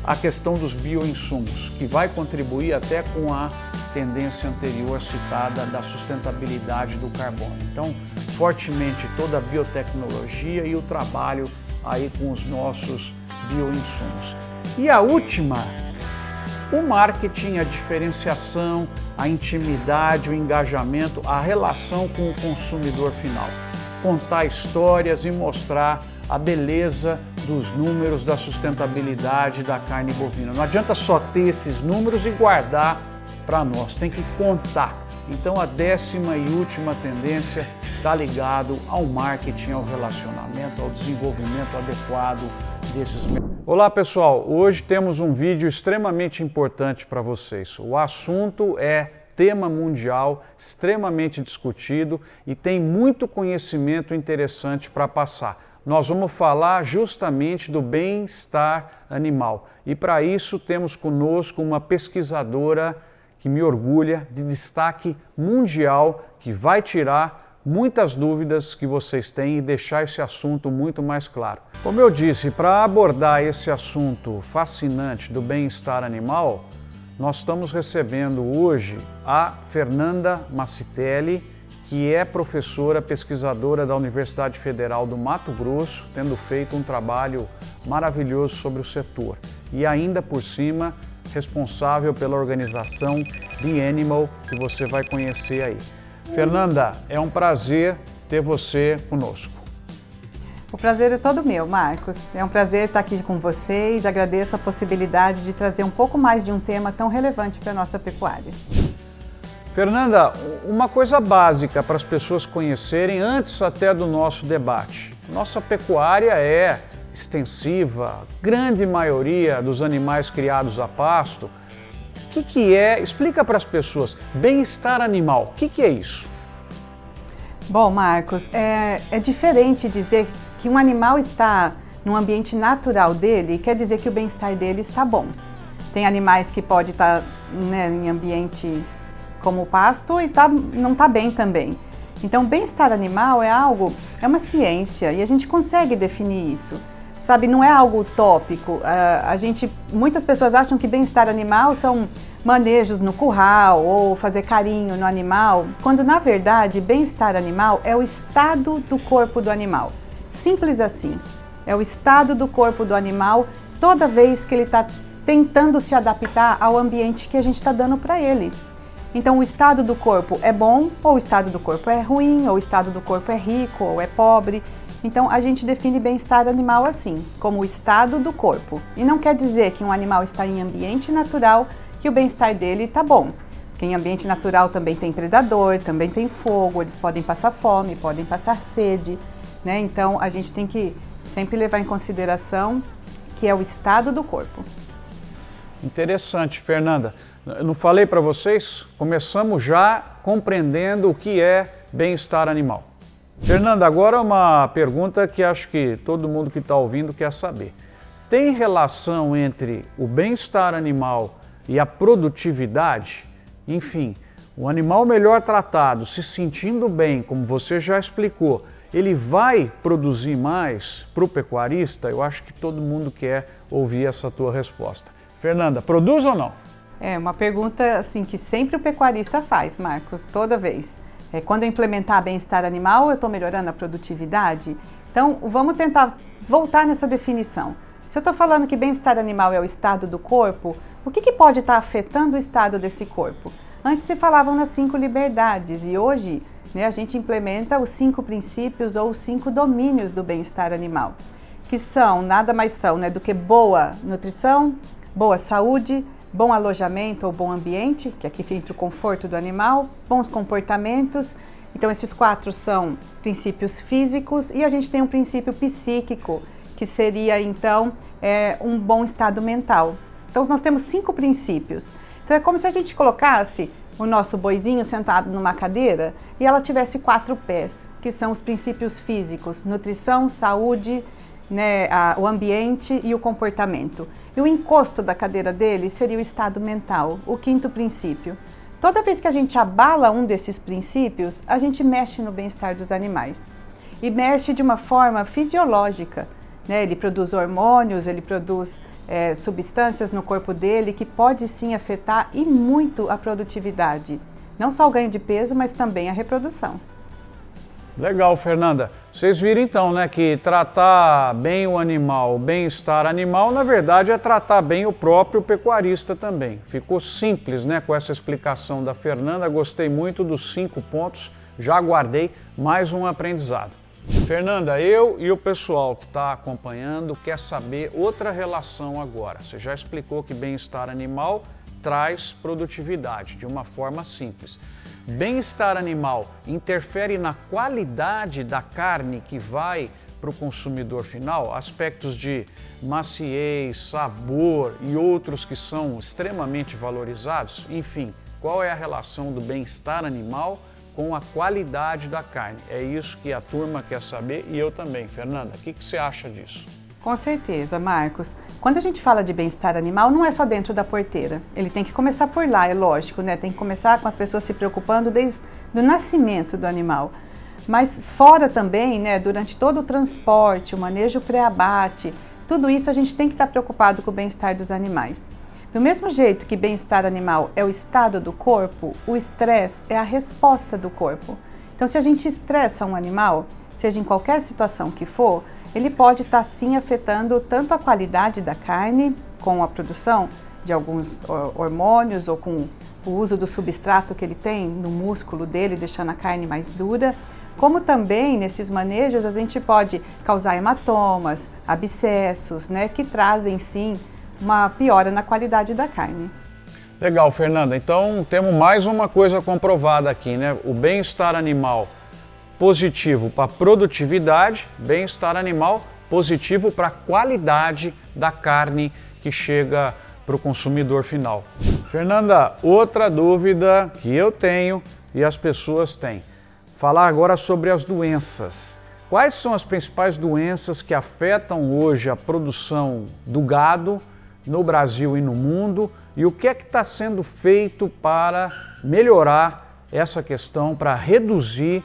a questão dos bioinsumos, que vai contribuir até com a tendência anterior citada da sustentabilidade do carbono. Então, fortemente toda a biotecnologia e o trabalho aí com os nossos bioinsumos. E a última, o marketing, a diferenciação, a intimidade, o engajamento, a relação com o consumidor final. Contar histórias e mostrar a beleza dos números da sustentabilidade da carne bovina. Não adianta só ter esses números e guardar para nós, tem que contar. Então a 10ª e última tendência está ligado ao marketing, ao relacionamento, ao desenvolvimento adequado desses mercados. Olá pessoal, hoje temos um vídeo extremamente importante para vocês. O assunto é tema mundial extremamente discutido e tem muito conhecimento interessante para passar. Nós vamos falar justamente do bem-estar animal e para isso temos conosco uma pesquisadora que me orgulha, de destaque mundial, que vai tirar muitas dúvidas que vocês têm e deixar esse assunto muito mais claro. Como eu disse, para abordar esse assunto fascinante do bem-estar animal, nós estamos recebendo hoje a Fernanda Massitelli, que é professora pesquisadora da Universidade Federal do Mato Grosso, tendo feito um trabalho maravilhoso sobre o setor. E ainda por cima, responsável pela organização The Animal, que você vai conhecer aí. Fernanda, é um prazer ter você conosco. O prazer é todo meu, Marcos. É um prazer estar aqui com vocês. Agradeço a possibilidade de trazer um pouco mais de um tema tão relevante para a nossa pecuária. Fernanda, uma coisa básica para as pessoas conhecerem antes até do nosso debate. Nossa pecuária é extensiva, grande maioria dos animais criados a pasto. O que é? Explica para as pessoas, bem-estar animal, o que é isso? Bom, Marcos, é diferente dizer que um animal está num ambiente natural dele, quer dizer que o bem-estar dele está bom. Tem animais que podem estar, né, em ambiente como o pasto e não está bem também. Então, bem-estar animal é uma ciência e a gente consegue definir isso. Sabe, não é algo utópico. Muitas pessoas acham que bem-estar animal são manejos no curral ou fazer carinho no animal, quando na verdade bem-estar animal é o estado do corpo do animal. Simples assim. É o estado do corpo do animal toda vez que ele está tentando se adaptar ao ambiente que a gente está dando para ele. Então, o estado do corpo é bom, ou o estado do corpo é ruim, ou o estado do corpo é rico, ou é pobre. Então, a gente define bem-estar animal assim, como o estado do corpo. E não quer dizer que um animal está em ambiente natural, que o bem-estar dele está bom. Porque em ambiente natural também tem predador, também tem fogo, eles podem passar fome, podem passar sede, né? Então, a gente tem que sempre levar em consideração que é o estado do corpo. Interessante, Fernanda. Eu não falei para vocês? Começamos já compreendendo o que é bem-estar animal. Fernanda, agora uma pergunta que acho que todo mundo que está ouvindo quer saber. Tem relação entre o bem-estar animal e a produtividade? Enfim, o animal melhor tratado, se sentindo bem, como você já explicou, ele vai produzir mais para o pecuarista? Eu acho que todo mundo quer ouvir essa tua resposta. Fernanda, produz ou não? É uma pergunta assim que sempre o pecuarista faz, Marcos, toda vez. Quando eu implementar bem-estar animal, eu estou melhorando a produtividade? Então, vamos tentar voltar nessa definição. Se eu estou falando que bem-estar animal é o estado do corpo, o que pode estar afetando o estado desse corpo? Antes se falavam nas 5 liberdades e hoje, né, a gente implementa os 5 princípios ou os 5 domínios do bem-estar animal, que são, nada mais são, né, do que boa nutrição, boa saúde, bom alojamento ou bom ambiente, que aqui entra o conforto do animal, bons comportamentos. Então, esses 4 são princípios físicos e a gente tem um princípio psíquico, que seria, então, um bom estado mental. Então, nós temos 5 princípios. Então, é como se a gente colocasse o nosso boizinho sentado numa cadeira e ela tivesse 4 pés, que são os princípios físicos, nutrição, saúde, né, o ambiente e o comportamento. E o encosto da cadeira dele seria o estado mental, o 5º princípio. Toda vez que a gente abala um desses princípios, a gente mexe no bem-estar dos animais. E mexe de uma forma fisiológica, né? Ele produz hormônios, ele produz substâncias no corpo dele que pode sim afetar e muito a produtividade. Não só o ganho de peso, mas também a reprodução. Legal, Fernanda. Vocês viram então, né, que tratar bem o animal, o bem-estar animal, na verdade é tratar bem o próprio pecuarista também. Ficou simples, né, com essa explicação da Fernanda. Gostei muito dos 5 pontos, já guardei mais um aprendizado. Fernanda, eu e o pessoal que está acompanhando quer saber outra relação agora. Você já explicou que bem-estar animal traz produtividade de uma forma simples. Bem-estar animal interfere na qualidade da carne que vai para o consumidor final? Aspectos de maciez, sabor e outros que são extremamente valorizados? Enfim, qual é a relação do bem-estar animal com a qualidade da carne. É isso que a turma quer saber e eu também. Fernanda, o que você acha disso? Com certeza, Marcos. Quando a gente fala de bem-estar animal, não é só dentro da porteira. Ele tem que começar por lá, é lógico, né? Tem que começar com as pessoas se preocupando desde o nascimento do animal. Mas fora também, né, durante todo o transporte, o manejo pré-abate, tudo isso a gente tem que estar preocupado com o bem-estar dos animais. Do mesmo jeito que bem-estar animal é o estado do corpo, o estresse é a resposta do corpo. Então, se a gente estressa um animal, seja em qualquer situação que for, ele pode estar sim afetando tanto a qualidade da carne, com a produção de alguns hormônios ou com o uso do substrato que ele tem no músculo dele, deixando a carne mais dura, como também nesses manejos a gente pode causar hematomas, abscessos, né, que trazem sim uma piora na qualidade da carne. Legal, Fernanda. Então temos mais uma coisa comprovada aqui, né? O bem-estar animal positivo para a produtividade, bem-estar animal positivo para a qualidade da carne que chega para o consumidor final. Fernanda, outra dúvida que eu tenho e as pessoas têm. Falar agora sobre as doenças. Quais são as principais doenças que afetam hoje a produção do gado no Brasil e no mundo? E o que é que está sendo feito para melhorar essa questão, para reduzir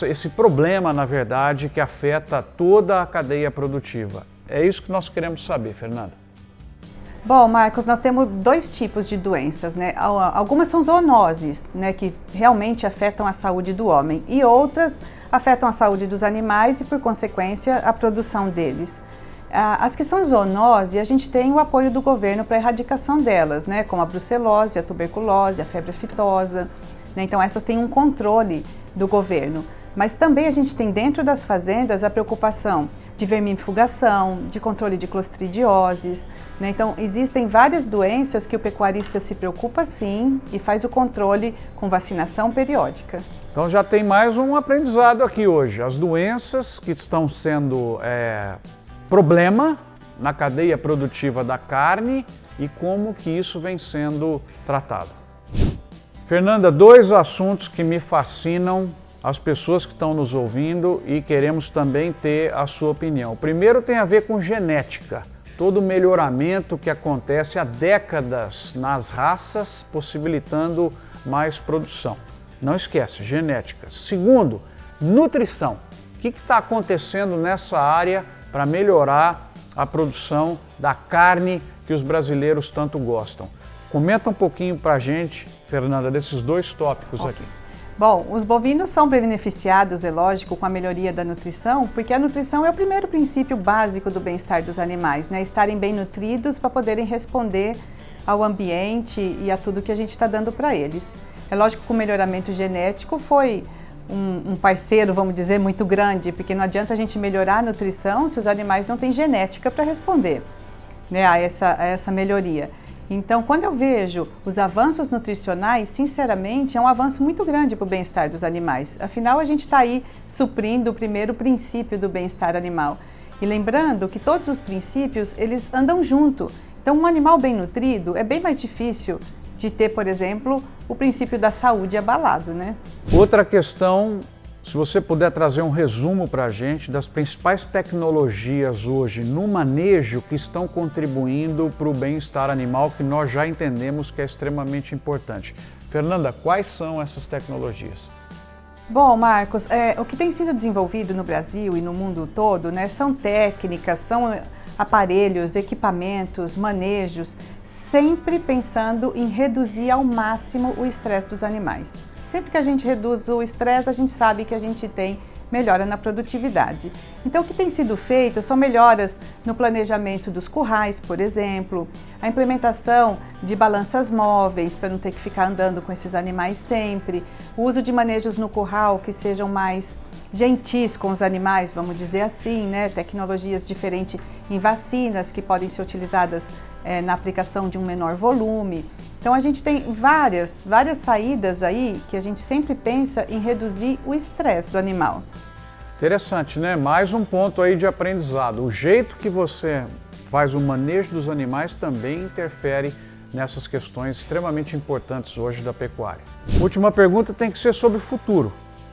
esse problema, na verdade, que afeta toda a cadeia produtiva? É isso que nós queremos saber, Fernanda. Bom, Marcos, nós temos dois tipos de doenças, né? Algumas são zoonoses, né, que realmente afetam a saúde do homem, e outras afetam a saúde dos animais e, por consequência, a produção deles. As que são zoonose, a gente tem o apoio do governo para a erradicação delas, né, como a brucelose, a tuberculose, a febre aftosa, né? Então essas têm um controle do governo. Mas também a gente tem dentro das fazendas a preocupação de vermifugação, de controle de clostridioses, né? Então existem várias doenças que o pecuarista se preocupa sim e faz o controle com vacinação periódica. Então já tem mais um aprendizado aqui hoje. As doenças que estão sendo problema na cadeia produtiva da carne e como que isso vem sendo tratado. Fernanda, dois assuntos que me fascinam, as pessoas que estão nos ouvindo, e queremos também ter a sua opinião. O primeiro tem a ver com genética, todo o melhoramento que acontece há décadas nas raças, possibilitando mais produção. Não esquece, genética. Segundo, nutrição. O que está acontecendo nessa área para melhorar a produção da carne que os brasileiros tanto gostam? Comenta um pouquinho para a gente, Fernanda, desses dois tópicos aqui. Bom, os bovinos são beneficiados, é lógico, com a melhoria da nutrição, porque a nutrição é o primeiro princípio básico do bem-estar dos animais, né? Estarem bem nutridos para poderem responder ao ambiente e a tudo que a gente está dando para eles. É lógico que o melhoramento genético foi um parceiro, vamos dizer, muito grande, porque não adianta a gente melhorar a nutrição se os animais não têm genética para responder, né, a essa melhoria. Então, quando eu vejo os avanços nutricionais, sinceramente, é um avanço muito grande para o bem-estar dos animais. Afinal, a gente está aí suprindo o primeiro princípio do bem-estar animal. E lembrando que todos os princípios, eles andam junto. Então, um animal bem nutrido é bem mais difícil de ter, por exemplo, o princípio da saúde abalado, né? Outra questão, se você puder trazer um resumo para a gente das principais tecnologias hoje no manejo que estão contribuindo para o bem-estar animal, que nós já entendemos que é extremamente importante. Fernanda, quais são essas tecnologias? Bom, Marcos, o que tem sido desenvolvido no Brasil e no mundo todo, né, são técnicas, são aparelhos, equipamentos, manejos, sempre pensando em reduzir ao máximo o estresse dos animais. Sempre que a gente reduz o estresse, a gente sabe que a gente tem melhora na produtividade. Então, o que tem sido feito são melhoras no planejamento dos currais, por exemplo, a implementação de balanças móveis para não ter que ficar andando com esses animais sempre, o uso de manejos no curral que sejam mais gentis com os animais, vamos dizer assim, né? Tecnologias diferentes em vacinas que podem ser utilizadas na aplicação de um menor volume. Então a gente tem várias saídas aí que a gente sempre pensa em reduzir o estresse do animal. Interessante, né? Mais um ponto aí de aprendizado. O jeito que você faz o manejo dos animais também interfere nessas questões extremamente importantes hoje da pecuária. Última pergunta tem que ser sobre o futuro.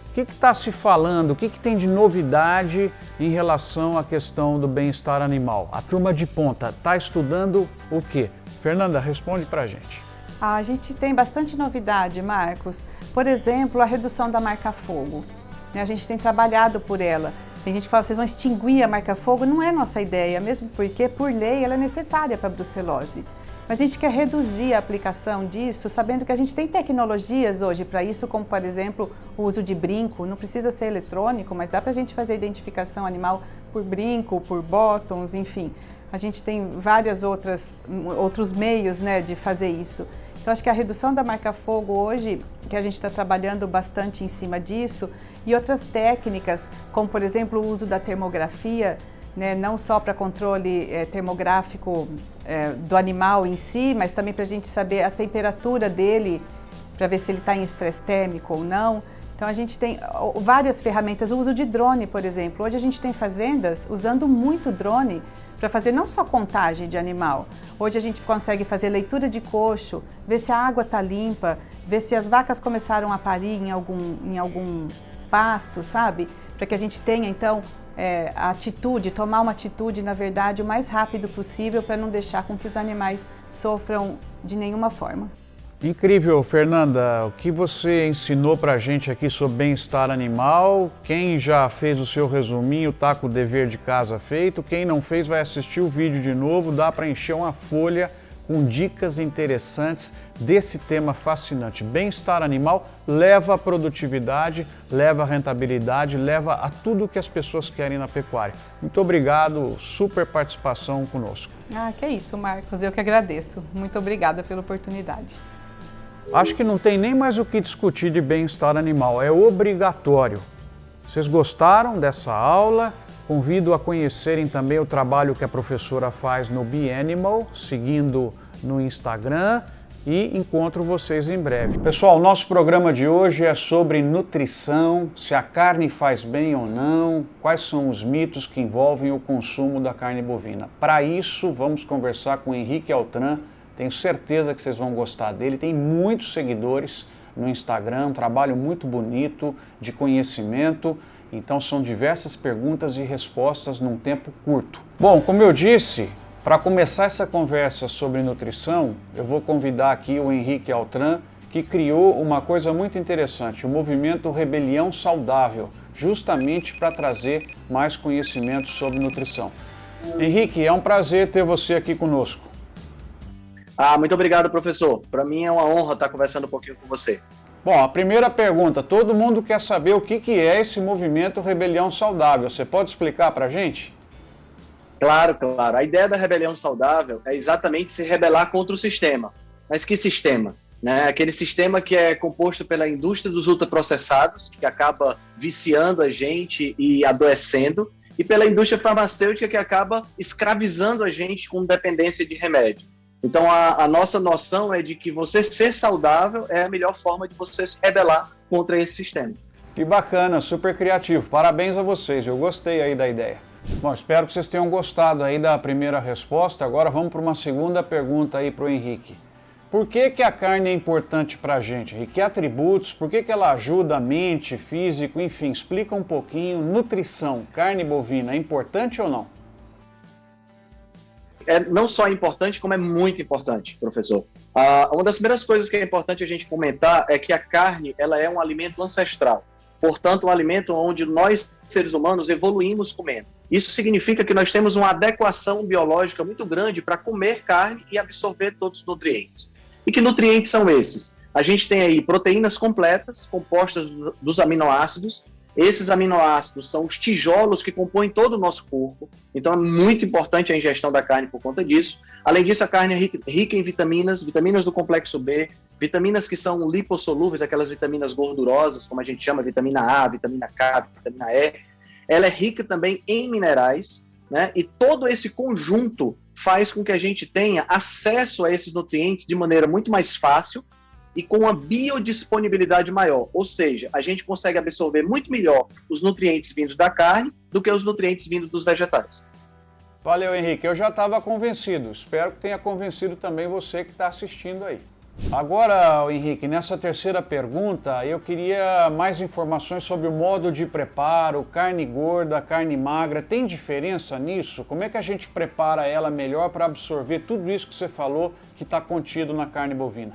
O que está se falando, o que tem de novidade em relação à questão do bem-estar animal? A turma de ponta está estudando o quê? Fernanda, responde para a gente. A gente tem bastante novidade, Marcos. Por exemplo, a redução da marca-fogo. A gente tem trabalhado por ela. Tem gente que fala que vocês vão extinguir a marca-fogo. Não é nossa ideia, mesmo porque, por lei, ela é necessária para a brucelose. Mas a gente quer reduzir a aplicação disso, sabendo que a gente tem tecnologias hoje para isso, como, por exemplo, o uso de brinco. Não precisa ser eletrônico, mas dá para a gente fazer identificação animal por brinco, por bottoms, enfim. A gente tem vários outros meios, né, de fazer isso. Então, acho que a redução da marca-fogo hoje, que a gente está trabalhando bastante em cima disso, e outras técnicas, como, por exemplo, o uso da termografia, né, não só para controle termográfico do animal em si, mas também para a gente saber a temperatura dele, para ver se ele está em estresse térmico ou não. Então, a gente tem várias ferramentas, o uso de drone, por exemplo. Hoje a gente tem fazendas usando muito drone para fazer não só contagem de animal. Hoje a gente consegue fazer leitura de coxo, ver se a água está limpa, ver se as vacas começaram a parir em algum pasto, sabe? Para que a gente tenha, então, a atitude, tomar uma atitude, na verdade, o mais rápido possível para não deixar com que os animais sofram de nenhuma forma. Incrível, Fernanda. O que você ensinou para a gente aqui sobre bem-estar animal? Quem já fez o seu resuminho está com o dever de casa feito. Quem não fez vai assistir o vídeo de novo. Dá para encher uma folha com dicas interessantes desse tema fascinante. Bem-estar animal leva a produtividade, leva a rentabilidade, leva a tudo que as pessoas querem na pecuária. Muito obrigado, super participação conosco. Que é isso, Marcos. Eu que agradeço. Muito obrigada pela oportunidade. Acho que não tem nem mais o que discutir de bem-estar animal, é obrigatório. Vocês gostaram dessa aula? Convido a conhecerem também o trabalho que a professora faz no Be-Animal, seguindo no Instagram, e encontro vocês em breve. Pessoal, nosso programa de hoje é sobre nutrição, se a carne faz bem ou não, quais são os mitos que envolvem o consumo da carne bovina. Para isso, vamos conversar com o Henrique Altran. Tenho certeza que vocês vão gostar dele, tem muitos seguidores no Instagram, um trabalho muito bonito, de conhecimento, então são diversas perguntas e respostas num tempo curto. Bom, como eu disse, para começar essa conversa sobre nutrição, eu vou convidar aqui o Henrique Altran, que criou uma coisa muito interessante, o movimento Rebelião Saudável, justamente para trazer mais conhecimento sobre nutrição. Henrique, é um prazer ter você aqui conosco. Muito obrigado, professor. Para mim é uma honra estar conversando um pouquinho com você. Bom, a primeira pergunta, todo mundo quer saber o que é esse movimento Rebelião Saudável. Você pode explicar para a gente? Claro. A ideia da rebelião saudável é exatamente se rebelar contra o sistema. Mas que sistema? Aquele sistema que é composto pela indústria dos ultraprocessados, que acaba viciando a gente e adoecendo, e pela indústria farmacêutica, que acaba escravizando a gente com dependência de remédio. Então, a nossa noção é de que você ser saudável é a melhor forma de você se rebelar contra esse sistema. Que bacana, super criativo. Parabéns a vocês, eu gostei aí da ideia. Bom, espero que vocês tenham gostado aí da primeira resposta. Agora vamos para uma segunda pergunta aí para o Henrique. Por que a carne é importante para a gente, Henrique? Que atributos? Por que ela ajuda a mente, físico, enfim, explica um pouquinho. Nutrição, carne bovina, é importante ou não? Não só é importante, como é muito importante, professor. Uma das primeiras coisas que é importante a gente comentar é que a carne ela é um alimento ancestral. Portanto, um alimento onde nós, seres humanos, evoluímos comendo. Isso significa que nós temos uma adequação biológica muito grande para comer carne e absorver todos os nutrientes. E que nutrientes são esses? A gente tem aí proteínas completas, compostas dos aminoácidos. Esses aminoácidos são os tijolos que compõem todo o nosso corpo, então é muito importante a ingestão da carne por conta disso. Além disso, a carne é rica em vitaminas do complexo B, vitaminas que são lipossolúveis, aquelas vitaminas gordurosas, como a gente chama, vitamina A, vitamina K, vitamina E. Ela é rica também em minerais, e todo esse conjunto faz com que a gente tenha acesso a esses nutrientes de maneira muito mais fácil, e com uma biodisponibilidade maior, ou seja, a gente consegue absorver muito melhor os nutrientes vindos da carne do que os nutrientes vindos dos vegetais. Valeu, Henrique. Eu já estava convencido. Espero que tenha convencido também você que está assistindo aí. Agora, Henrique, nessa terceira pergunta, eu queria mais informações sobre o modo de preparo, carne gorda, carne magra. Tem diferença nisso? Como é que a gente prepara ela melhor para absorver tudo isso que você falou que está contido na carne bovina?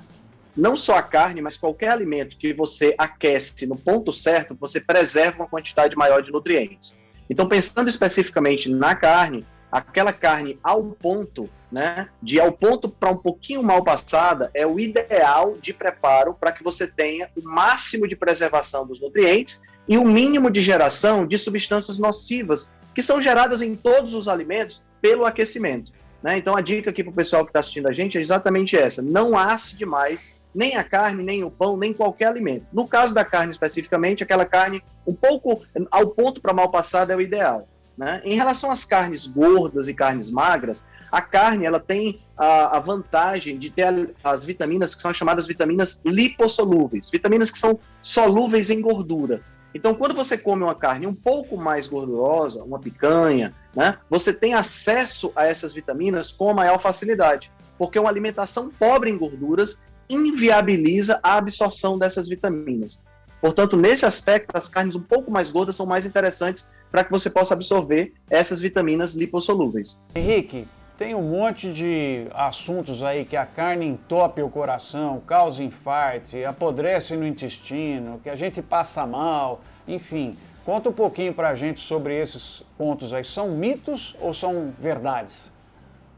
Não só a carne, mas qualquer alimento que você aquece no ponto certo, você preserva uma quantidade maior de nutrientes. Então, pensando especificamente na carne, aquela carne ao ponto, né, de ao ponto para um pouquinho mal passada, é o ideal de preparo para que você tenha o máximo de preservação dos nutrientes e o mínimo de geração de substâncias nocivas, que são geradas em todos os alimentos pelo aquecimento, né? Então, a dica aqui para o pessoal que está assistindo a gente é exatamente essa: não asse demais nem a carne, nem o pão, nem qualquer alimento. No caso da carne especificamente, aquela carne um pouco ao ponto para mal passada é o ideal, né? Em relação às carnes gordas e carnes magras, a carne ela tem a vantagem de ter as vitaminas que são chamadas vitaminas lipossolúveis, vitaminas que são solúveis em gordura. Então, quando você come uma carne um pouco mais gordurosa, uma picanha, né, você tem acesso a essas vitaminas com a maior facilidade, porque uma alimentação pobre em gorduras inviabiliza a absorção dessas vitaminas. Portanto, nesse aspecto, as carnes um pouco mais gordas são mais interessantes para que você possa absorver essas vitaminas lipossolúveis. Henrique, tem um monte de assuntos aí que a carne entope o coração, causa infarto, apodrece no intestino, que a gente passa mal, enfim. Conta um pouquinho para a gente sobre esses pontos aí. São mitos ou são verdades?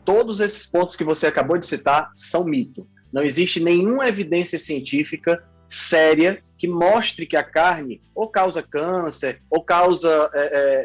Todos esses pontos que você acabou de citar são mito. Não existe nenhuma evidência científica séria que mostre que a carne ou causa câncer, ou causa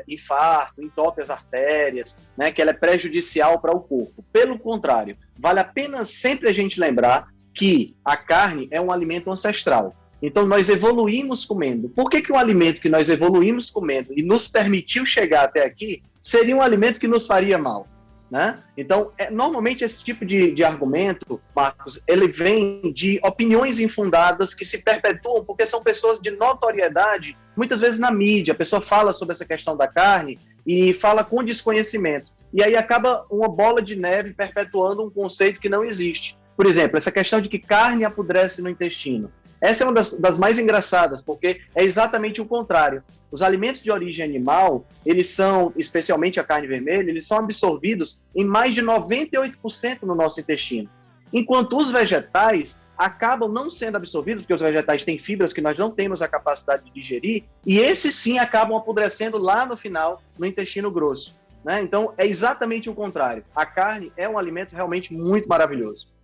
infarto, entope as artérias, né, que ela é prejudicial para o corpo. Pelo contrário, vale a pena sempre a gente lembrar que a carne é um alimento ancestral. Então, nós evoluímos comendo. Por que um alimento que nós evoluímos comendo e nos permitiu chegar até aqui seria um alimento que nos faria mal, né? Então, normalmente esse tipo de argumento, Marcos, ele vem de opiniões infundadas que se perpetuam porque são pessoas de notoriedade, muitas vezes na mídia. A pessoa fala sobre essa questão da carne e fala com desconhecimento. E aí acaba uma bola de neve perpetuando um conceito que não existe. Por exemplo, essa questão de que carne apodrece no intestino. Essa é uma das mais engraçadas, porque é exatamente o contrário. Os alimentos de origem animal, eles são, especialmente a carne vermelha, eles são absorvidos em mais de 98% no nosso intestino. Enquanto os vegetais acabam não sendo absorvidos, porque os vegetais têm fibras que nós não temos a capacidade de digerir, e esses sim acabam apodrecendo lá no final, no intestino grosso, né? Então, é exatamente o contrário. A carne é um alimento realmente muito maravilhoso.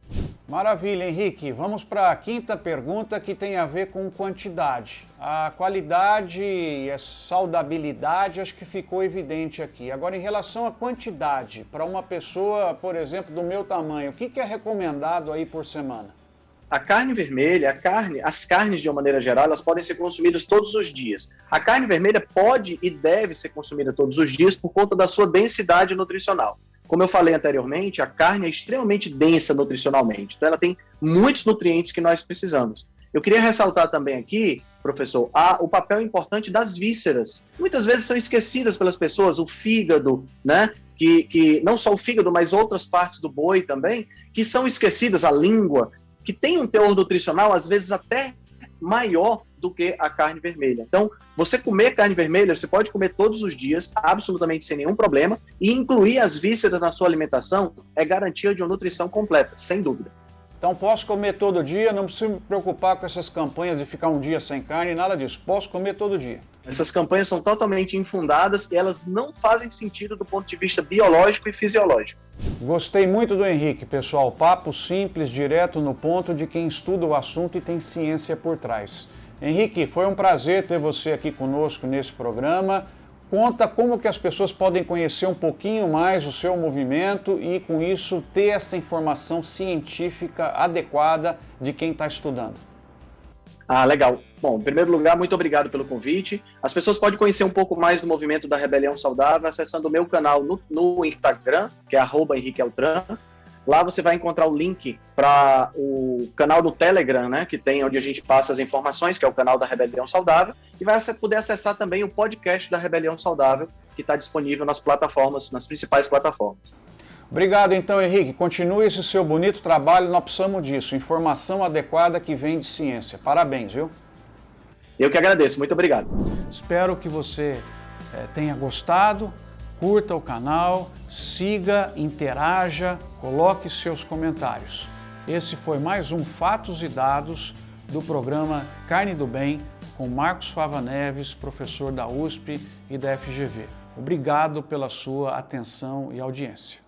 Maravilha, Henrique. Vamos para a quinta pergunta, que tem a ver com quantidade. A qualidade e a saudabilidade acho que ficou evidente aqui. Agora, em relação à quantidade, para uma pessoa, por exemplo, do meu tamanho, o que é recomendado aí por semana? A carne vermelha, as carnes de uma maneira geral, elas podem ser consumidas todos os dias. A carne vermelha pode e deve ser consumida todos os dias por conta da sua densidade nutricional. Como eu falei anteriormente, a carne é extremamente densa nutricionalmente, então ela tem muitos nutrientes que nós precisamos. Eu queria ressaltar também aqui, professor, o papel importante das vísceras. Muitas vezes são esquecidas pelas pessoas, o fígado, né? Que não só o fígado, mas outras partes do boi também, que são esquecidas, a língua, que tem um teor nutricional, às vezes até maior do que a carne vermelha. Então, você comer carne vermelha, você pode comer todos os dias, absolutamente sem nenhum problema, e incluir as vísceras na sua alimentação é garantia de uma nutrição completa, sem dúvida. Então, posso comer todo dia, não preciso me preocupar com essas campanhas de ficar um dia sem carne, nada disso. Posso comer todo dia. Essas campanhas são totalmente infundadas e elas não fazem sentido do ponto de vista biológico e fisiológico. Gostei muito do Henrique, pessoal. Papo simples, direto no ponto de quem estuda o assunto e tem ciência por trás. Henrique, foi um prazer ter você aqui conosco nesse programa. Conta como que as pessoas podem conhecer um pouquinho mais o seu movimento e, com isso, ter essa informação científica adequada de quem está estudando. Ah, legal. Bom, em primeiro lugar, muito obrigado pelo convite. As pessoas podem conhecer um pouco mais do movimento da Rebelião Saudável acessando o meu canal no Instagram, que é @HenriqueEltran. Lá você vai encontrar o link para o canal do Telegram, né, que tem onde a gente passa as informações, que é o canal da Rebelião Saudável, e vai poder acessar também o podcast da Rebelião Saudável, que está disponível nas plataformas, nas principais plataformas. Obrigado, então, Henrique. Continue esse seu bonito trabalho, nós precisamos disso. Informação adequada que vem de ciência. Parabéns, viu? Eu que agradeço. Muito obrigado. Espero que você tenha gostado. Curta o canal, siga, interaja, coloque seus comentários. Esse foi mais um Fatos e Dados do programa Carne do Bem, com Marcos Fava Neves, professor da USP e da FGV. Obrigado pela sua atenção e audiência.